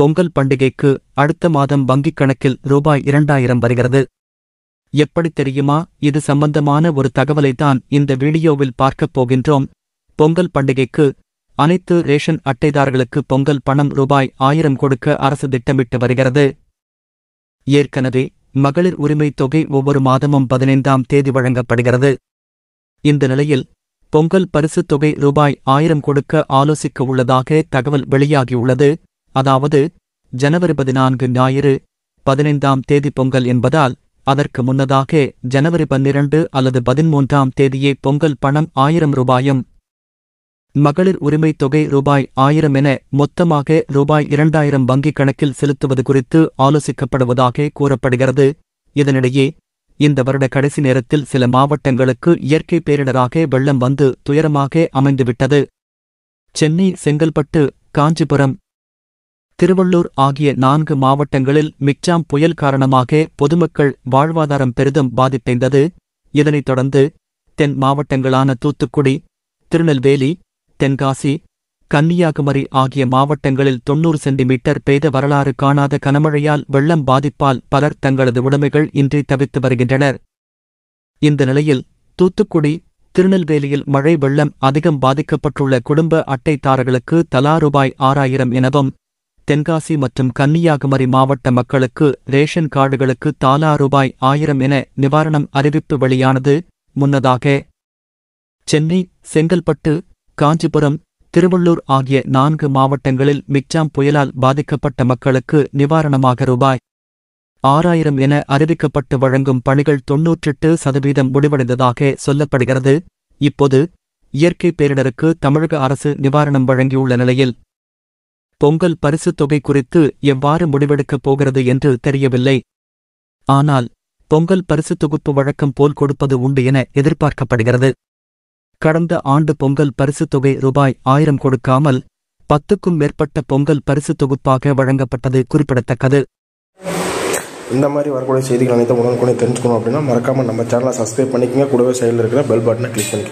பொங்கல் பண்டிகைக்கு அடுத்த மாதம் வங்கிக் கணக்கில் ரூபாய் 2000 வருகிறது. எப்படி தெரியுமா? இது சம்பந்தமான ஒரு தகவலைத்தான் இந்த வீடியோவில் பார்க்கப் போகின்றோம். பொங்கல் பண்டிகைக்கு அனைத்து ரேஷன் அட்டைதாரர்களுக்கு பொங்கல் பணம் ரூபாய் 1000 கொடுக்க அரசு திட்டமிட்டு வருகிறது. ஏற்கனவே மகளிர் உரிமை தொகை ஒவ்வொரு மாதமும் 15ஆம் தேதி வழங்கப்படுகிறது. இந்த நிலையில் பொங்கல் பரிசுத் தொகை ரூபாய் 1000 கொடுக்க ஆலோசிக்க உள்ளதாக தகவல் வெளியாகியுள்ளது. அதாவது ஜனவரி 14 ஞாயிறு 15ஆம் தேதி பொங்கல் என்பதால் அதற்கு முன்னதாக ஜனவரி 12 அல்லது 13ஆம் தேதியே பொங்கல் பணம் 1000 ரூபாயும் மகளிர் உரிமை தொகை ரூபாய் 1000 என மொத்தமாக ரூபாய் 2000 வங்கிக் கணக்கில் செலுத்துவது குறித்து ஆலோசிக்கப்படுவதாக கூறப்படுகிறது. இதனிடையே இந்த வருட கடைசி நேரத்தில் சில மாவட்டங்களுக்கு இயற்கை பேரிடராக வெள்ளம் வந்து துயரமாக அமைந்துவிட்டது. சென்னை, செங்கல்பட்டு, காஞ்சிபுரம், திருவள்ளூர் ஆகிய 4 மாவட்டங்களில் மிக்ஜாம் புயல் காரணமாக பொதுமக்கள் வாழ்வாதாரம் பெரிதும் பாதிப்படைந்தது. இதனைத் தொடர்ந்து தென் மாவட்டங்களான தூத்துக்குடி, திருநெல்வேலி, தென்காசி, கன்னியாகுமரி ஆகிய மாவட்டங்களில் 90 சென்டிமீட்டர் பெய்த வரலாறு காணாத கனமழையால் வெள்ளம் பாதிப்பால் பலர் தங்களது உடைமைகள் இன்றி தவித்து வருகின்றனர். இந்த நிலையில் தூத்துக்குடி, திருநெல்வேலியில் மழை வெள்ளம் அதிகம் பாதிக்கப்பட்டுள்ள குடும்ப அட்டைதாரர்களுக்கு தலா ரூபாய் 6000 எனவும், தென்காசி மற்றும் கன்னியாகுமரி மாவட்ட மக்களுக்கு ரேஷன் கார்டுகளுக்கு தலா ரூபாய் 1000 என நிவாரணம் அறிவிப்பு வெளியானது. முன்னதாக சென்னை, செங்கல்பட்டு, காஞ்சிபுரம், திருவள்ளூர் ஆகிய 4 மாவட்டங்களில் மிக்ஜாம் புயலால் பாதிக்கப்பட்ட மக்களுக்கு நிவாரணமாக ரூபாய் 6000 என அறிவிக்கப்பட்டு வழங்கும் பணிகள் 98% முடிவடைந்ததாக சொல்லப்படுகிறது. இப்போது இயற்கை பேரிடருக்கு தமிழக அரசு நிவாரணம் வழங்கியுள்ள நிலையில் பொங்கல் பரிசுத் தொகை குறித்து எவ்வாறு முடிவெடுக்கப் போகிறது என்று தெரியவில்லை. ஆனால் பொங்கல் பரிசுத் தொகுப்பு வழக்கம் போல் கொடுப்பது உண்டு என எதிர்பார்க்கப்படுகிறது. கடந்த ஆண்டு பொங்கல் பரிசுத் தொகை ரூபாய் 1000 கொடுக்காமல் 10க்கும் மேற்பட்ட பொங்கல் பரிசுத் தொகுப்பாக வழங்கப்பட்டது குறிப்பிடத்தக்கது. இந்த மாதிரி வரக்கூடிய செய்திகள் அனைத்தும் உடனுக்குடனே தெரிஞ்சுக்கணும் அப்படின்னா மறக்காமல் நம்ம சேனலை சப்ஸ்கிரைப் பண்ணிக்கங்க. கூடவே சைடில் இருக்கிற பெல் பட்டனை கிளிக் பண்ணிக்கோங்க.